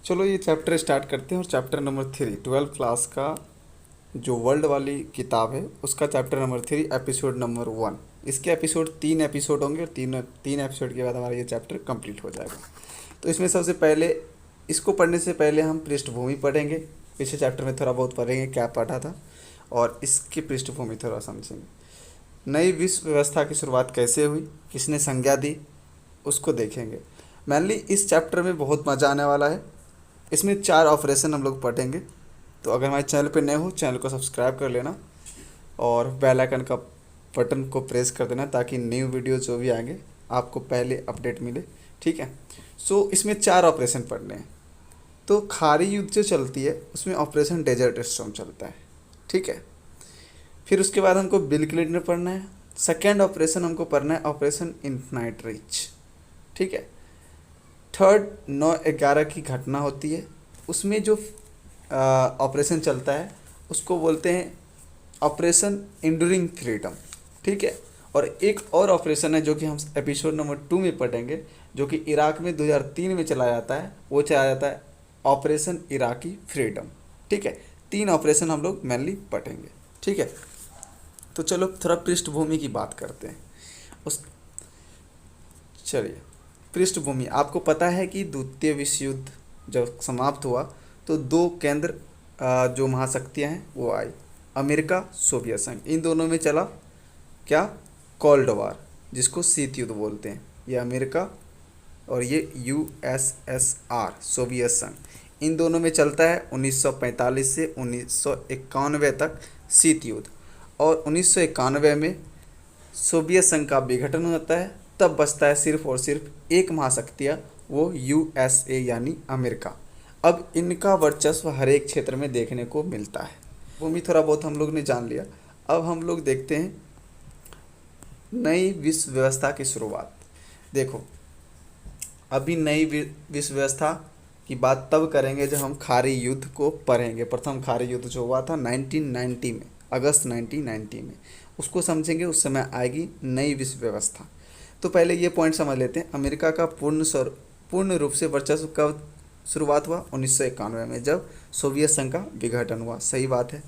चलो ये chapter start करते हैं। और चैप्टर नंबर 3 ट्वेल्थ क्लास का जो वर्ल्ड वाली किताब है उसका चैप्टर नंबर 3 एपिसोड नंबर 1। इसके एपिसोड 3 एपिसोड होंगे और तीन तीन एपिसोड के बाद हमारा ये चैप्टर कंप्लीट हो जाएगा। तो इसमें सबसे पहले इसको पढ़ने से पहले हम पृष्ठभूमि पढ़ेंगे। पिछले चैप्टर में थोड़ा बहुत पढ़ेंगे क्या पढ़ा था, और इसकी पृष्ठभूमि थोड़ा समझेंगे। नई विश्व व्यवस्था की शुरुआत कैसे हुई, किसने संज्ञा दी, उसको देखेंगे। मेनली इस चैप्टर में बहुत मज़ा आने वाला है। इसमें 4 ऑपरेशन हम लोग पढ़ेंगे। तो अगर हमारे चैनल पे नए हो, चैनल को सब्सक्राइब कर लेना और बेल आइकन का बटन को प्रेस कर देना ताकि न्यू वीडियो जो भी आएंगे आपको पहले अपडेट मिले। ठीक है। इसमें 4 ऑपरेशन पढ़ने हैं। तो खारी युद्ध जो चलती है उसमें ऑपरेशन डेजर्ट स्टॉर्म चलता है। ठीक है। फिर उसके बाद हमको बिल क्लिंटन पढ़ना है। सेकेंड ऑपरेशन हमको पढ़ना है ऑपरेशन इन्फिनाइट रिच। ठीक है। थर्ड 9/11 की घटना होती है, उसमें जो ऑपरेशन चलता है उसको बोलते हैं ऑपरेशन इंड्यूरिंग फ्रीडम। ठीक है। और एक और ऑपरेशन है जो कि हम एपिसोड नंबर 2 में पढ़ेंगे, जो कि इराक में 2003 में चलाया जाता है। वो चलाया जाता है ऑपरेशन इराकी फ्रीडम। ठीक है। 3 ऑपरेशन हम लोग मेनली पढ़ेंगे। ठीक है। तो चलो थोड़ा पृष्ठभूमि की बात करते हैं। उस चलिए पृष्ठभूमि, आपको पता है कि द्वितीय विश्व युद्ध जब समाप्त हुआ तो 2 केंद्र जो महाशक्तियां हैं वो आई, अमेरिका सोवियत संघ। इन दोनों में चला क्या, कोल्ड वार, जिसको शीत युद्ध बोलते हैं। ये अमेरिका और ये यूएसएसआर सोवियत संघ, इन दोनों में चलता है 1945 से 1991 तक शीत युद्ध। और 1991 में सोवियत संघ का विघटन होता है। तब बचता है सिर्फ और सिर्फ एक महाशक्तियाँ, वो यूएसए यानी अमेरिका। अब इनका वर्चस्व हर एक क्षेत्र में देखने को मिलता है। भूमि थोड़ा बहुत हम लोग ने जान लिया। अब हम लोग देखते हैं नई विश्व व्यवस्था की शुरुआत। देखो अभी नई विश्व व्यवस्था की बात तब करेंगे जब हम खारी युद्ध को पढ़ेंगे। प्रथम खारी युद्ध जो हुआ था 1990 में, अगस्त 1990 में, उसको समझेंगे। उस समय आएगी नई विश्व व्यवस्था। तो पहले ये पॉइंट समझ लेते हैं, अमेरिका का पूर्ण रूप से वर्चस्व कब शुरुआत हुआ, 1991 में, जब सोवियत संघ का विघटन हुआ। सही बात है।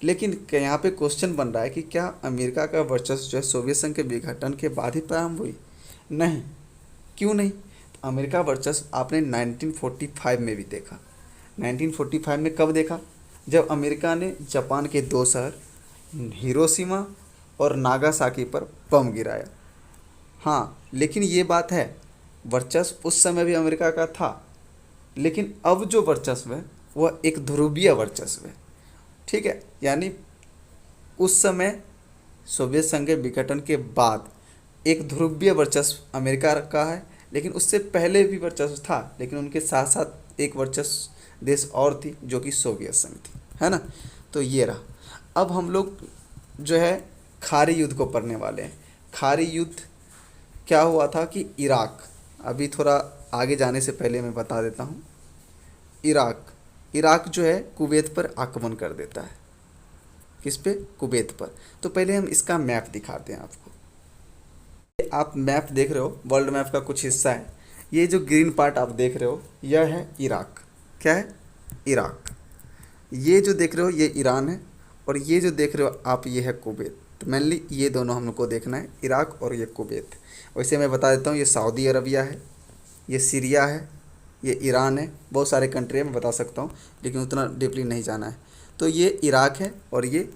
लेकिन यहाँ पे क्वेश्चन बन रहा है कि क्या अमेरिका का वर्चस्व जो है सोवियत संघ के विघटन के बाद ही प्रारंभ हुई? नहीं। क्यों नहीं? तो अमेरिका वर्चस्व आपने 1945 में भी देखा। 1945 में कब देखा? जब अमेरिका ने जापान के 2 शहर हिरोशिमा और नागासाकी पर बम गिराया। हाँ, लेकिन ये बात है, वर्चस्व उस समय भी अमेरिका का था, लेकिन अब जो वर्चस्व है वह एक ध्रुवीय वर्चस्व है। ठीक है। यानी उस समय सोवियत संघ के विघटन के बाद एक ध्रुवीय वर्चस्व अमेरिका का है, लेकिन उससे पहले भी वर्चस्व था, लेकिन उनके साथ साथ एक वर्चस्व देश और थी जो कि सोवियत संघ थी, है ना। तो ये रहा। अब हम लोग जो है खारी युद्ध को पढ़ने वाले हैं। खारी युद्ध क्या हुआ था कि इराक, अभी थोड़ा आगे जाने से पहले मैं बता देता हूँ। इराक जो है कुवैत पर आक्रमण कर देता है। किस पे? कुवैत पर। तो पहले हम इसका मैप दिखाते हैं आपको। आप मैप देख रहे हो, वर्ल्ड मैप का कुछ हिस्सा है। ये जो ग्रीन पार्ट आप देख रहे हो यह है इराक। क्या है? इराक। ये जो देख रहे हो ये ईरान है, और ये जो देख रहे हो आप ये है कुवैत। तो मेनली ये दोनों हम लोग को देखना है, इराक और ये कुवैत। वैसे मैं बता देता हूँ, ये सऊदी अरबिया है, ये सीरिया है, ये ईरान है। बहुत सारे कंट्री है, मैं बता सकता हूँ, लेकिन उतना डीपली नहीं जाना है। तो ये इराक है और ये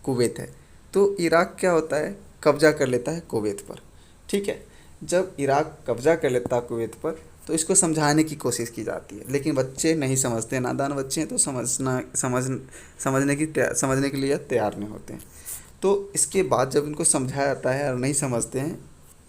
कुवैत है। तो इराक क्या होता है, कब्जा कर लेता है कुवैत पर। ठीक है। जब इराक कब्जा कर लेता है कुवैत पर तो इसको समझाने की कोशिश की जाती है, लेकिन बच्चे नहीं समझते, नादान बच्चे हैं, तो समझने के लिए तैयार नहीं होते हैं। तो इसके बाद जब इनको समझाया जाता है और नहीं समझते हैं,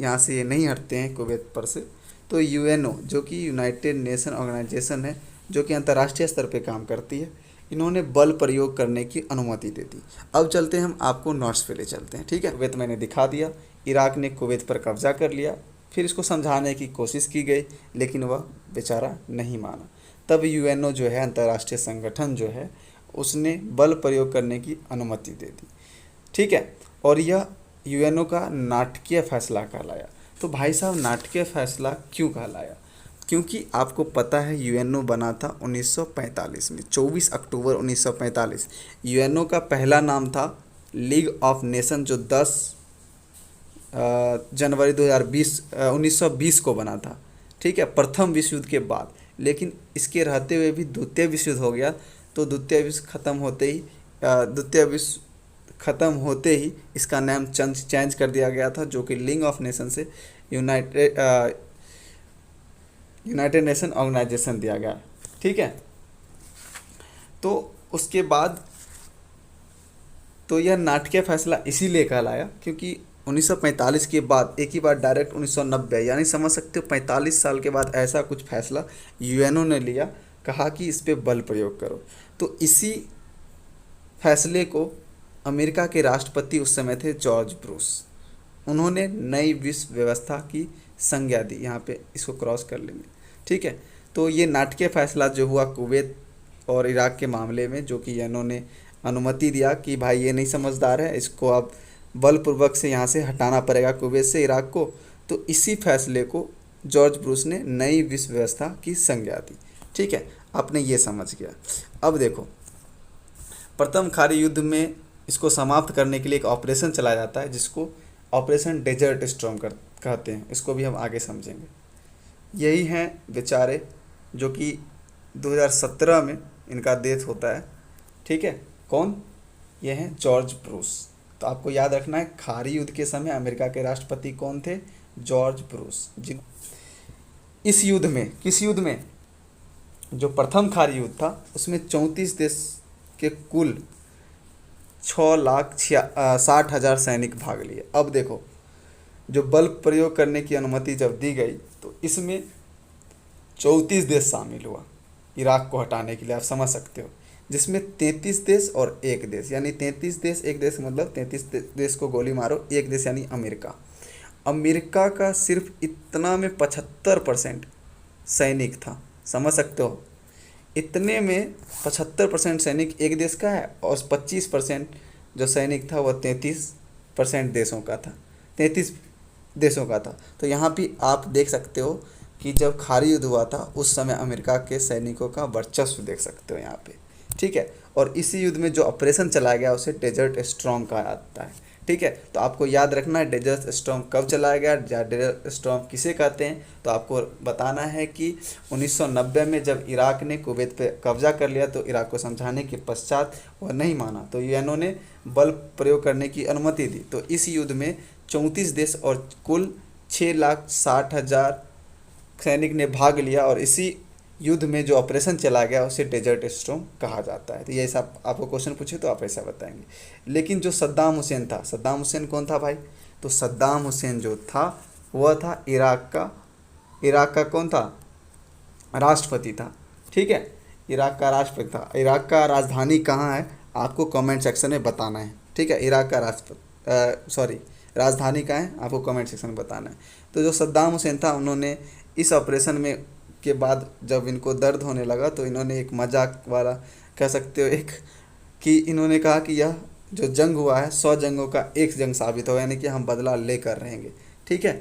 यहाँ से ये नहीं हटते हैं कुवैत पर से, तो यूएनओ जो कि यूनाइटेड नेशन ऑर्गेनाइजेशन है, जो कि अंतर्राष्ट्रीय स्तर पे काम करती है, इन्होंने बल प्रयोग करने की अनुमति दे दी। अब चलते हैं, हम आपको नॉट्स पे ले चलते हैं। ठीक है। कुवैत मैंने दिखा दिया, इराक ने कुवैत पर कब्जा कर लिया। फिर इसको समझाने की कोशिश की गई, लेकिन वह बेचारा नहीं माना। तब यूएनओ जो है, अंतर्राष्ट्रीय संगठन जो है, उसने बल प्रयोग करने की अनुमति दे दी। ठीक है। और यह यूएनओ का नाटकीय फैसला कहलाया। तो भाई साहब, नाटकीय फैसला क्यों कहलाया? क्योंकि आपको पता है यूएनओ बना था 1945 में, 24 अक्टूबर 1945। यूएनओ का पहला नाम था लीग ऑफ नेशन, जो 10 जनवरी 1920 को बना था। ठीक है, प्रथम विश्व युद्ध के बाद। लेकिन इसके रहते हुए भी द्वितीय विश्व युद्ध हो गया, तो द्वितीय विश्व खत्म होते ही इसका नाम चेंज कर दिया गया था, जो कि लीग ऑफ नेशन से यूनाइटेड नेशन ऑर्गेनाइजेशन दिया गया। ठीक है, तो उसके बाद तो यह नाटकीय फैसला इसीलिए कहलाया क्योंकि 1945 के बाद एक ही बार डायरेक्ट 1990, यानी समझ सकते हो 45 साल के बाद ऐसा कुछ फैसला यूएनओ ने लिया, कहा कि इस पे बल प्रयोग करो। तो इसी फैसले को अमेरिका के राष्ट्रपति उस समय थे जॉर्ज ब्रूस, उन्होंने नई विश्व व्यवस्था की संज्ञा दी। यहाँ पे इसको क्रॉस कर लेंगे। ठीक है, तो ये नाटकीय फैसला जो हुआ कुवैत और इराक के मामले में, जो कि यूएनओ ने अनुमति दिया कि भाई ये नहीं समझदार है, इसको अब बलपूर्वक से यहाँ से हटाना पड़ेगा कुवैत से इराक को। तो इसी फैसले को जॉर्ज ब्रूस ने नई विश्व व्यवस्था की संज्ञा दी। ठीक है, आपने ये समझ गया। अब देखो, प्रथम खाड़ी युद्ध में इसको समाप्त करने के लिए एक ऑपरेशन चलाया जाता है, जिसको ऑपरेशन डेजर्ट स्टॉर्म कहते हैं। इसको भी हम आगे समझेंगे। यही हैं बेचारे जो कि 2017 में इनका डेथ होता है। ठीक है, कौन? ये हैं जॉर्ज ब्रूस। तो आपको याद रखना है, खाड़ी युद्ध के समय अमेरिका के राष्ट्रपति कौन थे? George Bruce. जिन इस युद्ध में, किस युद्ध में? जो प्रथम खाड़ी युद्ध था उसमें 34 देश के कुल 6,60,000 सैनिक भाग लिए। अब देखो, जो बल प्रयोग करने की अनुमति जब दी गई तो इसमें 34 देश शामिल हुआ इराक को हटाने के लिए, आप समझ सकते हो, जिसमें 33 देश और एक देश, यानी 33 देश एक देश मतलब 33 देश को गोली मारो, एक देश यानी अमेरिका। अमेरिका का सिर्फ इतना में 75% सैनिक था, समझ सकते हो। इतने में 75% सैनिक एक देश का है और 25% जो सैनिक था वह 33% देशों का था, 33 देशों का था। तो यहाँ भी आप देख सकते हो कि जब खाड़ी युद्ध हुआ था उस समय अमेरिका के सैनिकों का वर्चस्व देख सकते हो यहाँ पे। ठीक है, और इसी युद्ध में जो ऑपरेशन चलाया गया उसे डेजर्ट स्टॉर्म कहा जाता है। ठीक है, तो आपको याद रखना है डेजर्ट स्टॉर्म कब चलाया गया या डेजर्ट स्टॉर्म किसे कहते हैं। तो आपको बताना है कि 1990 में जब इराक ने कुवैत पे कब्जा कर लिया तो इराक को समझाने के पश्चात वह नहीं माना, तो यूएनओ ने बल प्रयोग करने की अनुमति दी। तो इस युद्ध में 34 देश और कुल 6,60,000 सैनिक ने भाग लिया, और इसी युद्ध में जो ऑपरेशन चला गया उसे डेजर्ट स्टॉर्म कहा जाता है। तो ये ऐसा आपको क्वेश्चन पूछे तो आप ऐसा बताएंगे। लेकिन जो सद्दाम हुसैन था, सद्दाम हुसैन कौन था भाई? तो सद्दाम हुसैन जो था वह था इराक का कौन था? राष्ट्रपति था। ठीक है, इराक का राष्ट्रपति था। इराक का राजधानी कहाँ है आपको कमेंट सेक्शन में बताना है। ठीक है, इराक का राजधानी कहाँ है आपको कमेंट सेक्शन में बताना है। तो जो सद्दाम हुसैन था, उन्होंने इस ऑपरेशन में के बाद जब इनको दर्द होने लगा तो इन्होंने एक मजाक वाला कह सकते हो एक, कि इन्होंने कहा कि यह जो जंग हुआ है 100 जंगों का एक जंग साबित हो, यानी कि हम बदला लेकर रहेंगे। ठीक है,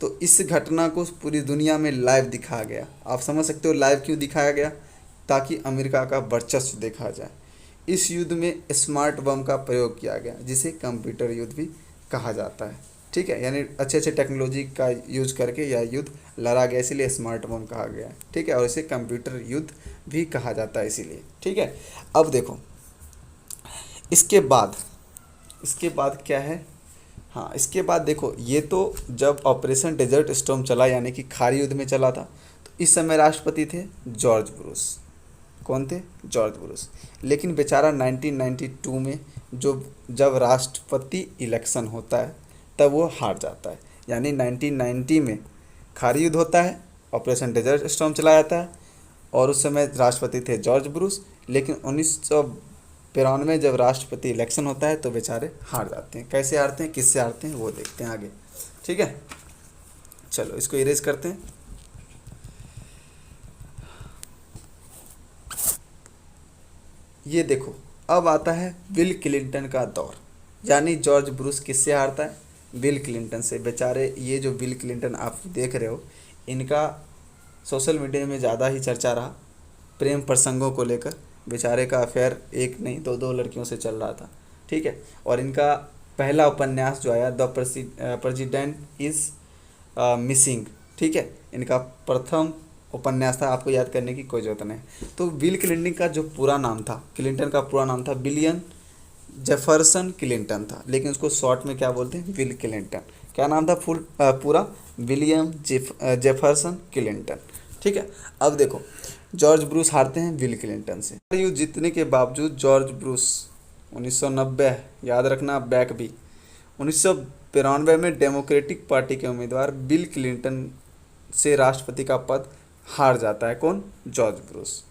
तो इस घटना को पूरी दुनिया में लाइव दिखाया गया। आप समझ सकते हो लाइव क्यों दिखाया गया? ताकि अमेरिका का वर्चस्व देखा जाए। इस युद्ध में स्मार्ट बम का प्रयोग किया गया, जिसे कंप्यूटर युद्ध भी कहा जाता है। ठीक है, यानी अच्छे टेक्नोलॉजी का यूज करके यह युद्ध लड़ा गया, इसीलिए स्मार्ट बम कहा गया है। ठीक है, और इसे कंप्यूटर युद्ध भी कहा जाता है इसीलिए। ठीक है, अब देखो इसके बाद क्या है? हाँ, इसके बाद देखो, ये तो जब ऑपरेशन डेजर्ट स्टॉर्म चला यानी कि खाड़ी युद्ध में चला था, तो इस समय राष्ट्रपति थे जॉर्ज ब्रूस। कौन थे? George Bruce. लेकिन बेचारा 1992 में जब राष्ट्रपति इलेक्शन होता है तब वो हार जाता है। यानी 1990 में खाड़ी युद्ध होता है, ऑपरेशन डेजर्ट स्टॉर्म चलाया जाता है, और उस समय राष्ट्रपति थे जॉर्ज ब्रूस। लेकिन 1992 जब राष्ट्रपति इलेक्शन होता है तो बेचारे हार जाते हैं। कैसे हारते हैं, किससे हारते हैं, वो देखते हैं आगे। ठीक है, चलो इसको इरेज करते हैं। ये देखो, अब आता है बिल क्लिंटन का दौर। यानी जॉर्ज ब्रूस किससे हारता है? बिल क्लिंटन से। बेचारे ये जो बिल क्लिंटन आप देख रहे हो, इनका सोशल मीडिया में ज़्यादा ही चर्चा रहा प्रेम प्रसंगों को लेकर। बेचारे का अफेयर एक नहीं दो दो लड़कियों से चल रहा था, ठीक है। और इनका पहला उपन्यास जो आया द प्रेसिडेंट इज़ मिसिंग, ठीक है, इनका प्रथम उपन्यास था, आपको याद करने की कोई ज़रूरत नहीं। तो बिल क्लिंटन का जो पूरा नाम था, क्लिंटन का पूरा नाम था विलियम जेफरसन क्लिंटन था, लेकिन उसको शॉर्ट में क्या बोलते हैं, बिल क्लिंटन। क्या नाम था फुल पूरा, विलियम जेफरसन क्लिंटन, ठीक है। अब देखो जॉर्ज ब्रूस हारते हैं बिल क्लिंटन से। युद्ध जीतने के बावजूद जॉर्ज ब्रूस 1990, याद रखना बैक भी, 1992 में डेमोक्रेटिक पार्टी के उम्मीदवार बिल क्लिंटन से राष्ट्रपति का पद हार जाता है। कौन, जॉर्ज ब्रूस।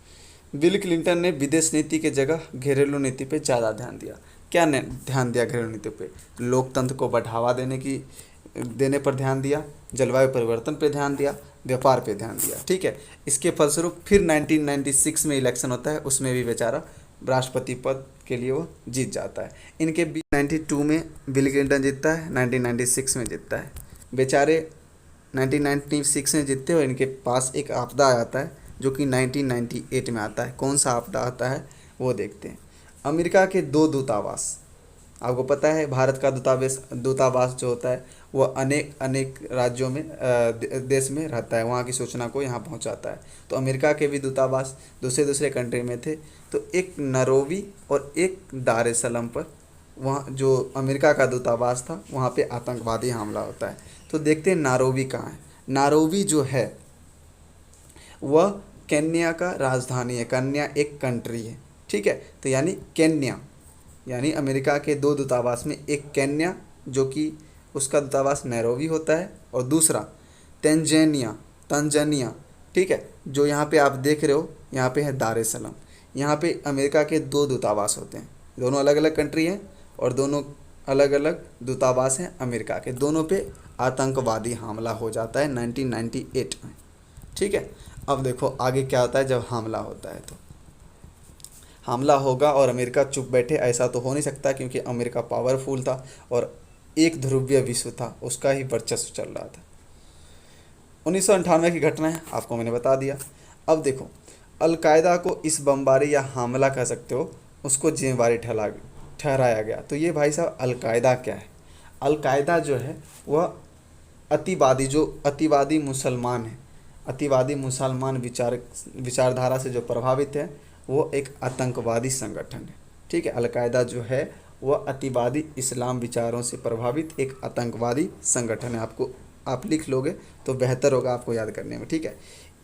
बिल क्लिंटन ने विदेश नीति के जगह घरेलू नीति पे ज़्यादा ध्यान दिया। क्या ने ध्यान दिया घरेलू नीति पे, लोकतंत्र को बढ़ावा देने पर ध्यान दिया, जलवायु परिवर्तन पे ध्यान दिया, व्यापार पे ध्यान दिया, ठीक है। इसके फलस्वरूप फिर 1996 में इलेक्शन होता है, उसमें भी बेचारा राष्ट्रपति पद के लिए वो जीत जाता है। इनके 92 में बिल क्लिंटन जीतता है, 1996 में जीतता है। बेचारे 1996 में जीतते और इनके पास एक आपदा आ जाता है जो कि 1998 में आता है। कौन सा आपदा आता है वो देखते हैं। अमेरिका के 2 दूतावास, आपको पता है भारत का दूतावास जो होता है वो अनेक राज्यों में देश में रहता है, वहाँ की सूचना को यहाँ पहुँचाता है। तो अमेरिका के भी दूतावास दूसरे कंट्री में थे। तो एक नैरोबी और एक दार ए सलाम पर, वहाँ जो अमेरिका का दूतावास था वहाँ पे आतंकवादी हमला होता है। तो देखते हैं नैरोबी कहाँ है। नैरोबी जो है वह केन्या का राजधानी है। केन्या एक कंट्री है, ठीक है। तो यानी केन्या, यानी अमेरिका के 2 दूतावास में एक केन्या जो कि उसका दूतावास नैरोबी होता है, और दूसरा तंजानिया, ठीक है, जो यहाँ पे आप देख रहे हो यहाँ पे है दार ए सलाम। यहाँ पे अमेरिका के 2 दूतावास होते हैं, दोनों अलग अलग कंट्री हैं और दोनों अलग अलग दूतावास हैं अमेरिका के। दोनों पे आतंकवादी हमला हो जाता है 1998 में, ठीक है। अब देखो आगे क्या होता है जब हमला होता है। तो हमला होगा और अमेरिका चुप बैठे, ऐसा तो हो नहीं सकता, क्योंकि अमेरिका पावरफुल था और एक ध्रुवीय विश्व था, उसका ही वर्चस्व चल रहा था। 1998 की घटना है, आपको मैंने बता दिया। अब देखो अलकायदा को इस बमबारी या हमला कह सकते हो, उसको जिम्मेवारी ठहराया गया। तो ये भाई साहब अलकायदा क्या है, अलकायदा जो है वह अतिवादी मुसलमान है, अतिवादी मुसलमान विचारधारा से जो प्रभावित है वो एक आतंकवादी संगठन है, ठीक है। अलकायदा जो है वह अतिवादी इस्लाम विचारों से प्रभावित एक आतंकवादी संगठन है। आप लिख लोगे तो बेहतर होगा आपको याद करने में, ठीक है।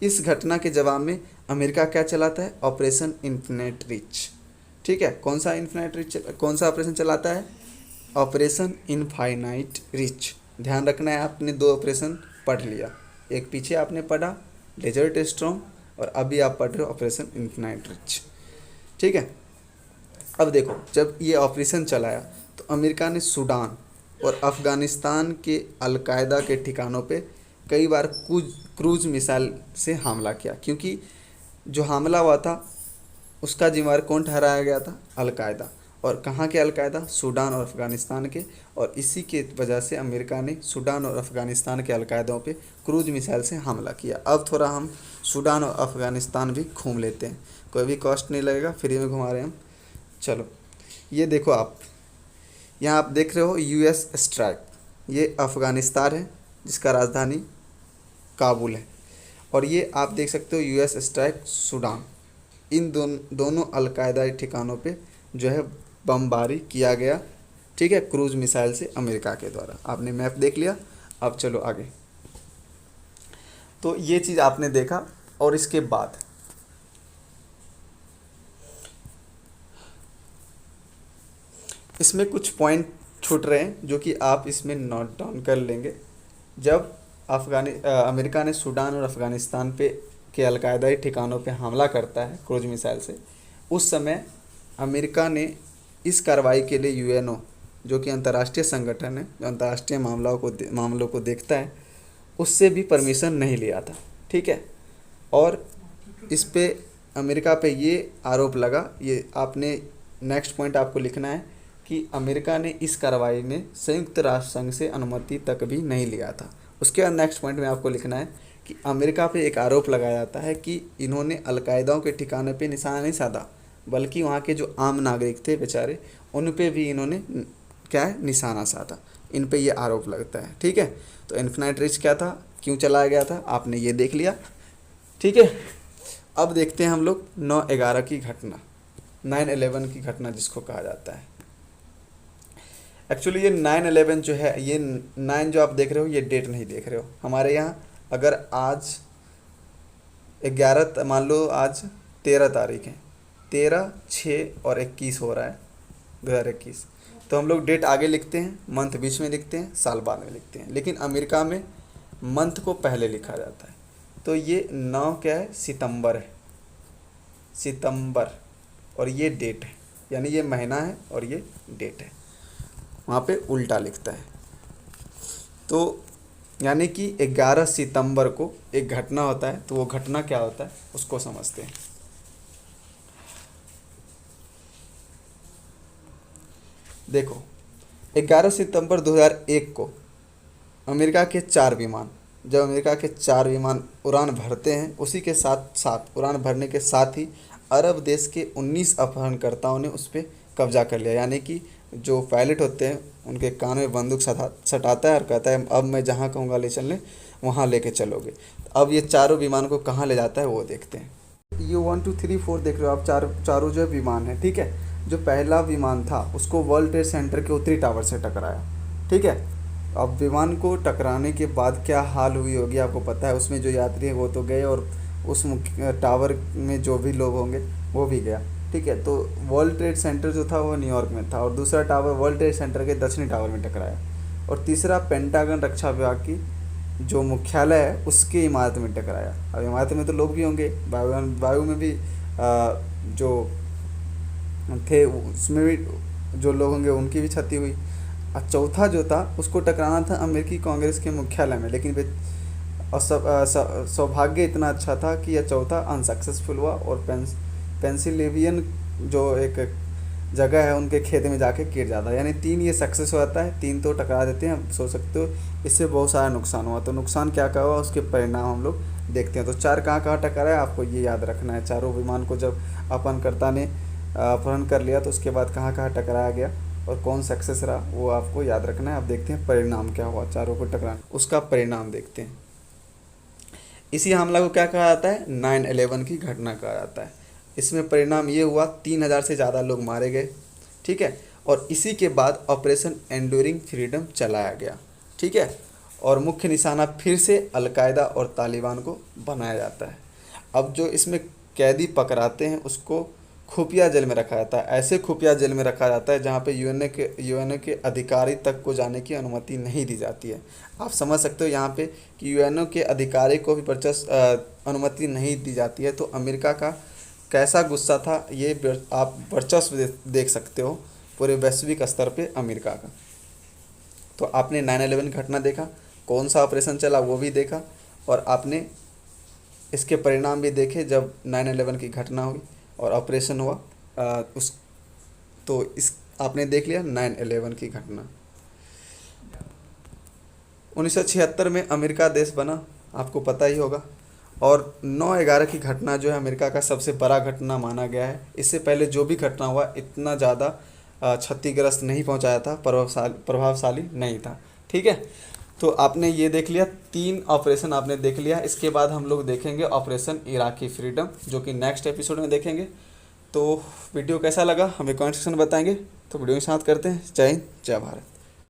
इस घटना के जवाब में अमेरिका क्या चलाता है, ऑपरेशन इन्फिनिट रिच, ठीक है। कौन सा ऑपरेशन चलाता है, ऑपरेशन इनफाइनाइट रिच। ध्यान रखना है, आपने 2 ऑपरेशन पढ़ लिया, एक पीछे आपने पढ़ा डेजर्ट स्टॉर्म और अभी आप पढ़ रहे हो ऑपरेशन इन्फिनिट रिच, ठीक है। अब देखो जब ये ऑपरेशन चलाया तो अमेरिका ने सूडान और अफ़गानिस्तान के अलकायदा के ठिकानों पे कई बार क्रूज मिसाइल से हमला किया, क्योंकि जो हमला हुआ था उसका जिम्मेदार कौन ठहराया गया था, अलकायदा। और कहाँ के अलकायदा, सूडान और अफ़गानिस्तान के। और इसी के वजह से अमेरिका ने सूडान और अफ़गानिस्तान के अलकायदों पे क्रूज मिसाइल से हमला किया। अब थोड़ा हम सूडान और अफ़गानिस्तान भी घूम लेते हैं, कोई भी कॉस्ट नहीं लगेगा, फ्री में घुमा रहे हैं हम। चलो ये देखो आप, यहाँ आप देख रहे हो यूएस स्ट्राइक, ये अफ़गानिस्तान है जिसका राजधानी काबुल है, और ये आप देख सकते हो यूएस स्ट्राइक सूडान। इन दोनों अलकायदा ठिकानों पे जो है बमबारी किया गया, ठीक है, क्रूज मिसाइल से अमेरिका के द्वारा। आपने मैप देख लिया, अब चलो आगे। तो ये चीज़ आपने देखा, और इसके बाद इसमें कुछ पॉइंट छूट रहे हैं जो कि आप इसमें नोट डाउन कर लेंगे। जब अमेरिका ने सूडान और अफ़गानिस्तान पे के अलकायदाई ठिकानों पे हमला करता है क्रूज मिसाइल से, उस समय अमेरिका ने इस कार्रवाई के लिए यूएनओ, जो कि अंतर्राष्ट्रीय संगठन है जो अंतर्राष्ट्रीय मामलों को देखता है, उससे भी परमिशन नहीं लिया था, ठीक है। और इस पे अमेरिका पे ये आरोप लगा, ये आपने नेक्स्ट पॉइंट आपको लिखना है कि अमेरिका ने इस कार्रवाई में संयुक्त राष्ट्र संघ से अनुमति तक भी नहीं लिया था। उसके बाद नेक्स्ट पॉइंट में आपको लिखना है कि अमेरिका पे एक आरोप लगाया जाता है कि इन्होंने अलकायदाओं के ठिकाने पे निशाना नहीं साधा, बल्कि वहाँ के जो आम नागरिक थे बेचारे, उन पे भी इन्होंने क्या है निशाना साधा। इन पे ये आरोप लगता है। ठीक है, तो इन्फिनाइट रिच क्या था, क्यों चलाया गया था, आपने ये देख लिया। ठीक है, अब देखते हैं हम लोग 9/11 की घटना, 9/11 की घटना जिसको कहा जाता है। एक्चुअली ये 9/11 जो है, ये 9 जो आप देख रहे हो ये डेट नहीं देख रहे हो। हमारे यहाँ अगर आज 11 मान लो आज 13 तारीख है, 13, 6 और 21 हो रहा है 2021, तो हम लोग डेट आगे लिखते हैं, मंथ बीच में लिखते हैं, साल बाद में लिखते हैं। लेकिन अमेरिका में मंथ को पहले लिखा जाता है। तो ये 9 क्या है, सितंबर है, सितंबर, और ये डेट है, यानी ये महीना है और ये डेट है, वहाँ पे उल्टा लिखता है। तो यानी कि 11 सितंबर को एक घटना होता है, तो वो घटना क्या होता है उसको समझते हैं। देखो 11 सितंबर 2001 को अमेरिका के 4 विमान, जब अमेरिका के 4 विमान उड़ान भरते हैं, उसी के साथ साथ उड़ान भरने के साथ ही अरब देश के 19 अपहरणकर्ताओं ने उस पर कब्जा कर लिया। यानी कि जो पायलट होते हैं उनके कान में बंदूक सटाता है और कहता है अब मैं जहाँ कहूँगा ले चलने, वहाँ लेके चलोगे। अब ये चारों विमान को कहाँ ले जाता है वो देखते हैं। ये 1 2 3 4 देख रहे हो आप, चारों जो विमान है। ठीक है, जो पहला विमान था उसको वर्ल्ड ट्रेड सेंटर के उत्तरी टावर से टकराया। ठीक है, अब विमान को टकराने के बाद क्या हाल हुई होगी आपको पता है, उसमें जो यात्री हैं वो तो गए और उस टावर में जो भी लोग होंगे वो भी गया। ठीक है, तो वर्ल्ड ट्रेड सेंटर जो था वो न्यूयॉर्क में था, और दूसरा टावर वर्ल्ड ट्रेड सेंटर के दक्षिणी टावर में टकराया, और तीसरा पेंटागन रक्षा विभाग की जो मुख्यालय है उसकी इमारत में टकराया। अब इमारत में तो लोग भी होंगे, वायु में भी जो थे उसमें भी जो लोग होंगे उनकी भी क्षति हुई। और चौथा जो था उसको टकराना था अमेरिकी कांग्रेस के मुख्यालय में, लेकिन और सौभाग्य इतना अच्छा था कि यह चौथा अनसक्सेसफुल हुआ और पेंसिल्वेनियन जो एक जगह है उनके खेत में जाके गिर जाता है। यानी 3 ये सक्सेस हो जाता है, 3 तो टकरा देते हैं। सोच सकते हो इससे बहुत सारा नुकसान हुआ, तो नुकसान क्या क्या हुआ उसके परिणाम हम लोग देखते हैं। तो 4 कहाँ कहाँ टकरा है आपको ये याद रखना है। चारों विमान को जब अपहरणकर्ता ने अपहरण कर लिया तो उसके बाद कहाँ कहाँ टकराया गया और कौन सक्सेस रहा वो आपको याद रखना है। अब देखते हैं परिणाम क्या हुआ, चारों को टकराना, उसका परिणाम देखते हैं। इसी हमला को क्या कहा जाता है, 9/11 की घटना कहा जाता है। इसमें परिणाम ये हुआ 3000 से ज़्यादा लोग मारे गए। ठीक है, और इसी के बाद ऑपरेशन एंड्यूरिंग फ्रीडम चलाया गया। ठीक है, और मुख्य निशाना फिर से अलकायदा और तालिबान को बनाया जाता है। अब जो इसमें कैदी पकड़ाते हैं उसको खुफिया जेल में रखा जाता है। ऐसे खुफिया जेल में रखा जाता है जहाँ पे यूएनओ के अधिकारी तक को जाने की अनुमति नहीं दी जाती है। आप समझ सकते हो यहाँ पे कि यूएनओ के अधिकारी को भी अनुमति नहीं दी जाती है। तो अमेरिका का कैसा गुस्सा था ये आप वर्चस्व देख सकते हो पूरे वैश्विक स्तर पे अमेरिका का। तो आपने 9/11 घटना देखा, कौन सा ऑपरेशन चला वो भी देखा, और आपने इसके परिणाम भी देखे जब 9/11 की घटना हुई और ऑपरेशन हुआ तो इस आपने देख लिया 9/11 की घटना। 1976 में अमेरिका देश बना, आपको पता ही होगा, और 9/11 की घटना जो है अमेरिका का सबसे बड़ा घटना माना गया है। इससे पहले जो भी घटना हुआ इतना ज़्यादा क्षतिग्रस्त नहीं पहुंचाया था, प्रभावशाली नहीं था। ठीक है, तो आपने ये देख लिया, 3 ऑपरेशन आपने देख लिया। इसके बाद हम लोग देखेंगे ऑपरेशन इराकी फ्रीडम, जो कि नेक्स्ट एपिसोड में देखेंगे। तो वीडियो कैसा लगा हमें कमेंट सेक्शन में बताएंगे। तो वीडियो के साथ करते हैं। जय हिंद, जय भारत।